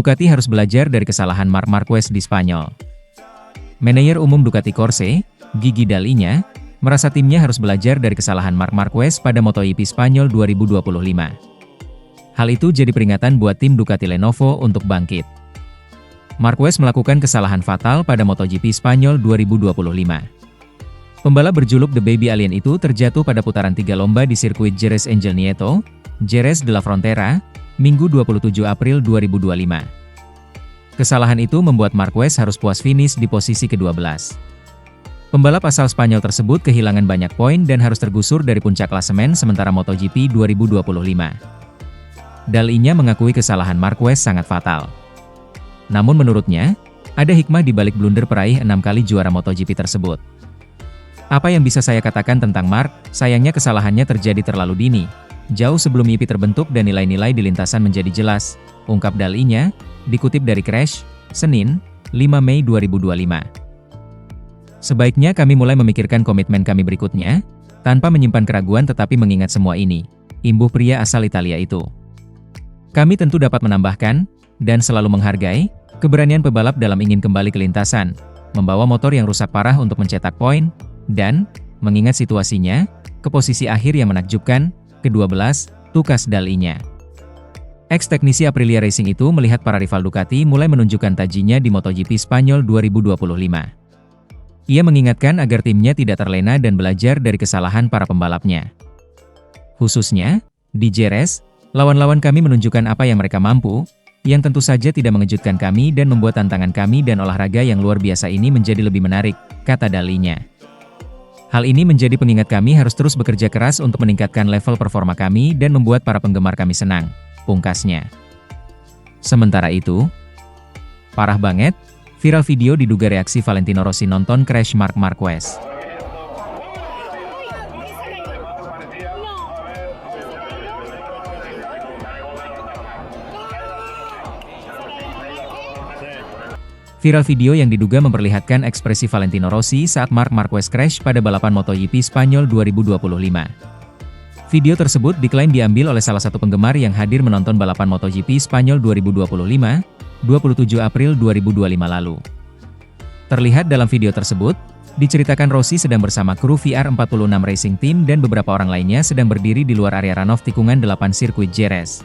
Ducati harus belajar dari kesalahan Marc Marquez di Spanyol. Manajer umum Ducati Corse, Gigi Dall'Igna, merasa timnya harus belajar dari kesalahan Marc Marquez pada MotoGP Spanyol 2025. Hal itu jadi peringatan buat tim Ducati Lenovo untuk bangkit. Marquez melakukan kesalahan fatal pada MotoGP Spanyol 2025. Pembalap berjuluk The Baby Alien itu terjatuh pada putaran 3 lomba di sirkuit Jerez Angel Nieto, Jerez de la Frontera, Minggu 27 April 2025. Kesalahan itu membuat Marquez harus puas finish di posisi ke-12. Pembalap asal Spanyol tersebut kehilangan banyak poin dan harus tergusur dari puncak klasemen sementara MotoGP 2025. Dall'Igna mengakui kesalahan Marquez sangat fatal. Namun menurutnya, ada hikmah di balik blunder peraih 6 kali juara MotoGP tersebut. Apa yang bisa saya katakan tentang Marc? Sayangnya kesalahannya terjadi terlalu dini, jauh sebelum YP terbentuk dan nilai-nilai di lintasan menjadi jelas, ungkap Dall'Igna, dikutip dari Crash, Senin, 5 Mei 2025. Sebaiknya kami mulai memikirkan komitmen kami berikutnya, tanpa menyimpan keraguan tetapi mengingat semua ini, imbuh pria asal Italia itu. Kami tentu dapat menambahkan, dan selalu menghargai, keberanian pebalap dalam ingin kembali ke lintasan, membawa motor yang rusak parah untuk mencetak poin, dan, mengingat situasinya, ke posisi akhir yang menakjubkan, ke-12, tukas Dall'Igna. Ex-teknisi Aprilia Racing itu melihat para rival Ducati mulai menunjukkan tajinya di MotoGP Spanyol 2025. Ia mengingatkan agar timnya tidak terlena dan belajar dari kesalahan para pembalapnya. Khususnya, di Jerez, lawan-lawan kami menunjukkan apa yang mereka mampu, yang tentu saja tidak mengejutkan kami dan membuat tantangan kami dan olahraga yang luar biasa ini menjadi lebih menarik, kata Dall'Igna. Hal ini menjadi pengingat kami harus terus bekerja keras untuk meningkatkan level performa kami dan membuat para penggemar kami senang, pungkasnya. Sementara itu, parah banget, viral video diduga reaksi Valentino Rossi nonton crash Marc Marquez. Viral video yang diduga memperlihatkan ekspresi Valentino Rossi saat Marc Marquez crash pada balapan MotoGP Spanyol 2025. Video tersebut diklaim diambil oleh salah satu penggemar yang hadir menonton balapan MotoGP Spanyol 2025, 27 April 2025 lalu. Terlihat dalam video tersebut, diceritakan Rossi sedang bersama kru VR46 Racing Team dan beberapa orang lainnya sedang berdiri di luar area runoff tikungan 8 sirkuit Jerez.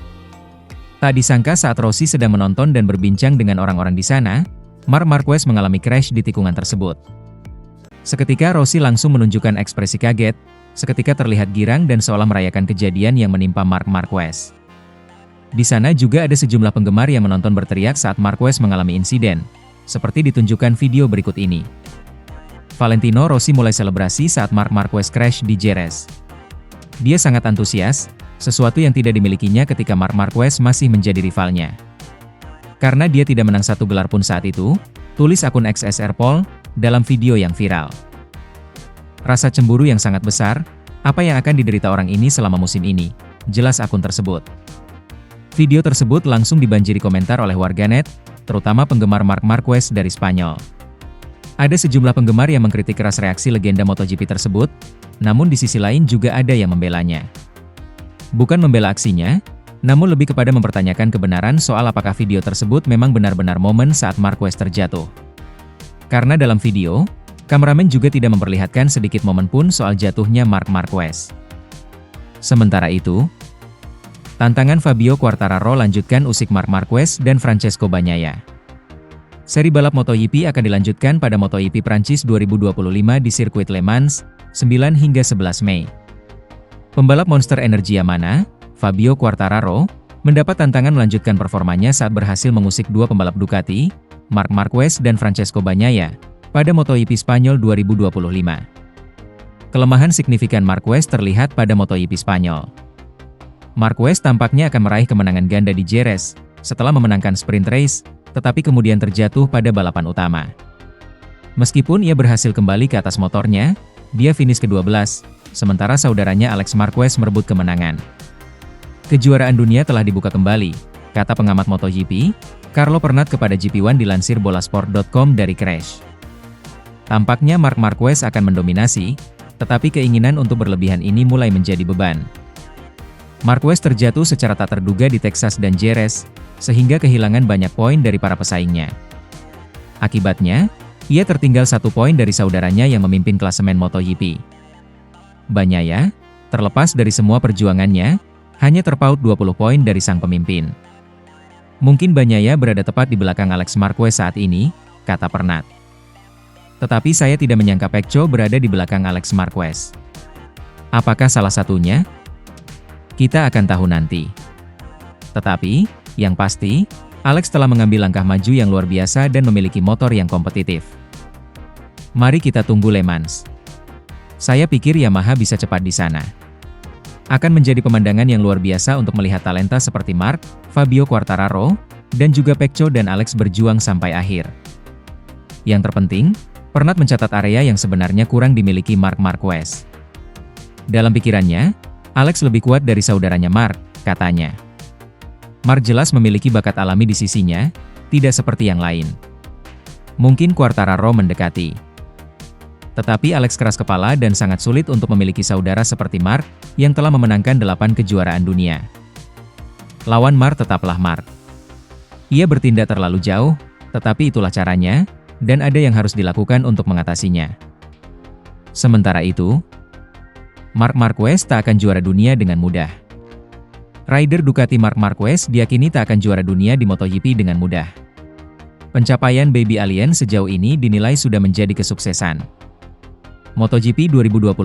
Tak disangka saat Rossi sedang menonton dan berbincang dengan orang-orang di sana, Marc Marquez mengalami crash di tikungan tersebut. Seketika Rossi langsung menunjukkan ekspresi kaget, seketika terlihat girang dan seolah merayakan kejadian yang menimpa Marc Marquez. Di sana juga ada sejumlah penggemar yang menonton berteriak saat Marquez mengalami insiden, seperti ditunjukkan video berikut ini. Valentino Rossi mulai selebrasi saat Marc Marquez crash di Jerez. Dia sangat antusias, sesuatu yang tidak dimilikinya ketika Marc Marquez masih menjadi rivalnya. Karena dia tidak menang satu gelar pun saat itu, tulis akun XSR Pol, dalam video yang viral. Rasa cemburu yang sangat besar, apa yang akan diderita orang ini selama musim ini, jelas akun tersebut. Video tersebut langsung dibanjiri komentar oleh warganet, terutama penggemar Marc Marquez dari Spanyol. Ada sejumlah penggemar yang mengkritik keras reaksi legenda MotoGP tersebut, namun di sisi lain juga ada yang membelanya. Bukan membela aksinya, namun lebih kepada mempertanyakan kebenaran soal apakah video tersebut memang benar-benar momen saat Marquez terjatuh. Karena dalam video, kameramen juga tidak memperlihatkan sedikit momen pun soal jatuhnya Marc Marquez. Sementara itu, tantangan Fabio Quartararo lanjutkan usik Marc Marquez dan Francesco Bagnaia. Seri balap MotoGP akan dilanjutkan pada MotoGP Prancis 2025 di sirkuit Le Mans, 9 hingga 11 Mei. Pembalap Monster Energy Yamaha, Fabio Quartararo, mendapat tantangan melanjutkan performanya saat berhasil mengusik dua pembalap Ducati, Marc Marquez dan Francesco Bagnaia, pada MotoGP Spanyol 2025. Kelemahan signifikan Marquez terlihat pada MotoGP Spanyol. Marquez tampaknya akan meraih kemenangan ganda di Jerez, setelah memenangkan sprint race, tetapi kemudian terjatuh pada balapan utama. Meskipun ia berhasil kembali ke atas motornya, dia finish ke-12, sementara saudaranya Alex Marquez merebut kemenangan. Kejuaraan dunia telah dibuka kembali, kata pengamat MotoGP, Carlo Pernat kepada GP1 dilansir bolasport.com dari Crash. Tampaknya Marc Marquez akan mendominasi, tetapi keinginan untuk berlebihan ini mulai menjadi beban. Marquez terjatuh secara tak terduga di Texas dan Jerez, sehingga kehilangan banyak poin dari para pesaingnya. Akibatnya, ia tertinggal 1 poin dari saudaranya yang memimpin klasemen MotoGP. Bagnaia, terlepas dari semua perjuangannya, hanya terpaut 20 poin dari sang pemimpin. Mungkin Bagnaia berada tepat di belakang Alex Marquez saat ini, kata Pernat. Tetapi saya tidak menyangka Pecco berada di belakang Alex Marquez. Apakah salah satunya? Kita akan tahu nanti. Tetapi, yang pasti, Alex telah mengambil langkah maju yang luar biasa dan memiliki motor yang kompetitif. Mari kita tunggu Le Mans. Saya pikir Yamaha bisa cepat di sana. Akan menjadi pemandangan yang luar biasa untuk melihat talenta seperti Marc, Fabio Quartararo, dan juga Pecco dan Alex berjuang sampai akhir. Yang terpenting, Pernat mencatat area yang sebenarnya kurang dimiliki Marc Marquez. Dalam pikirannya, Alex lebih kuat dari saudaranya Marc, katanya. Marc jelas memiliki bakat alami di sisinya, tidak seperti yang lain. Mungkin Quartararo mendekati. Tetapi Alex keras kepala dan sangat sulit untuk memiliki saudara seperti Marc, yang telah memenangkan 8 kejuaraan dunia. Lawan Marc tetaplah Marc. Ia bertindak terlalu jauh, tetapi itulah caranya, dan ada yang harus dilakukan untuk mengatasinya. Sementara itu, Marc Marquez tak akan juara dunia dengan mudah. Rider Ducati Marc Marquez diyakini tak akan juara dunia di MotoGP dengan mudah. Pencapaian Baby Alien sejauh ini dinilai sudah menjadi kesuksesan. MotoGP 2025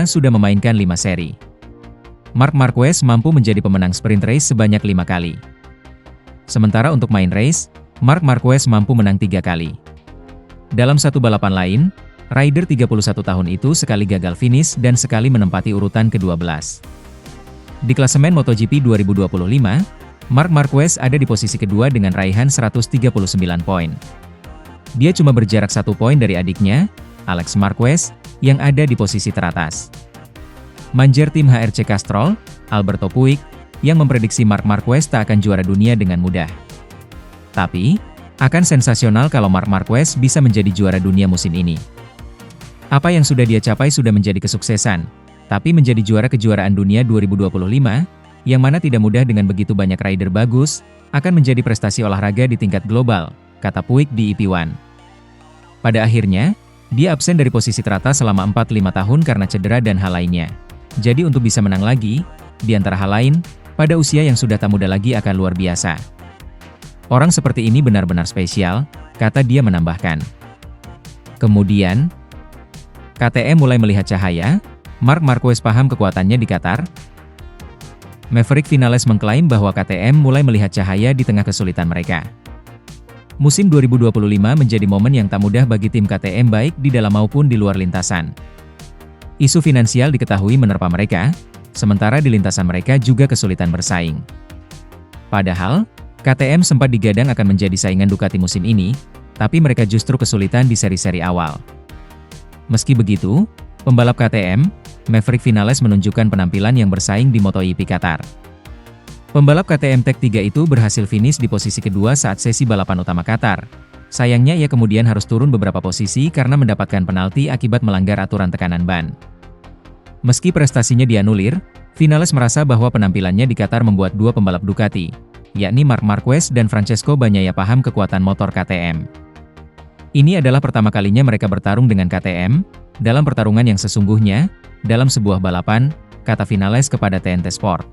sudah memainkan 5 seri. Marc Marquez mampu menjadi pemenang sprint race sebanyak 5 kali. Sementara untuk main race, Marc Marquez mampu menang 3 kali. Dalam satu balapan lain, rider 31 tahun itu sekali gagal finish dan sekali menempati urutan ke-12. Di klasemen MotoGP 2025, Marc Marquez ada di posisi kedua dengan raihan 139 poin. Dia cuma berjarak 1 poin dari adiknya, Alex Marquez, yang ada di posisi teratas. Manajer tim HRC Castrol, Alberto Puig, yang memprediksi Marc Marquez tak akan juara dunia dengan mudah. Tapi, akan sensasional kalau Marc Marquez bisa menjadi juara dunia musim ini. Apa yang sudah dia capai sudah menjadi kesuksesan, tapi menjadi juara kejuaraan dunia 2025, yang mana tidak mudah dengan begitu banyak rider bagus, akan menjadi prestasi olahraga di tingkat global, kata Puig di EP1. Pada akhirnya, dia absen dari posisi teratas selama 4-5 tahun karena cedera dan hal lainnya. Jadi untuk bisa menang lagi, di antara hal lain, pada usia yang sudah tak muda lagi akan luar biasa. Orang seperti ini benar-benar spesial, kata dia menambahkan. Kemudian, KTM mulai melihat cahaya. Marc Marquez paham kekuatannya di Qatar. Maverick Vinales mengklaim bahwa KTM mulai melihat cahaya di tengah kesulitan mereka. Musim 2025 menjadi momen yang tak mudah bagi tim KTM baik di dalam maupun di luar lintasan. Isu finansial diketahui menerpa mereka, sementara di lintasan mereka juga kesulitan bersaing. Padahal, KTM sempat digadang akan menjadi saingan Ducati musim ini, tapi mereka justru kesulitan di seri-seri awal. Meski begitu, pembalap KTM, Maverick Vinales menunjukkan penampilan yang bersaing di MotoGP Qatar. Pembalap KTM Tech 3 itu berhasil finish di posisi kedua saat sesi balapan utama Qatar. Sayangnya ia kemudian harus turun beberapa posisi karena mendapatkan penalti akibat melanggar aturan tekanan ban. Meski prestasinya dianulir, Vinales merasa bahwa penampilannya di Qatar membuat dua pembalap Ducati, yakni Marc Marquez dan Francesco Bagnaia paham kekuatan motor KTM. Ini adalah pertama kalinya mereka bertarung dengan KTM, dalam pertarungan yang sesungguhnya, dalam sebuah balapan, kata Vinales kepada TNT Sport.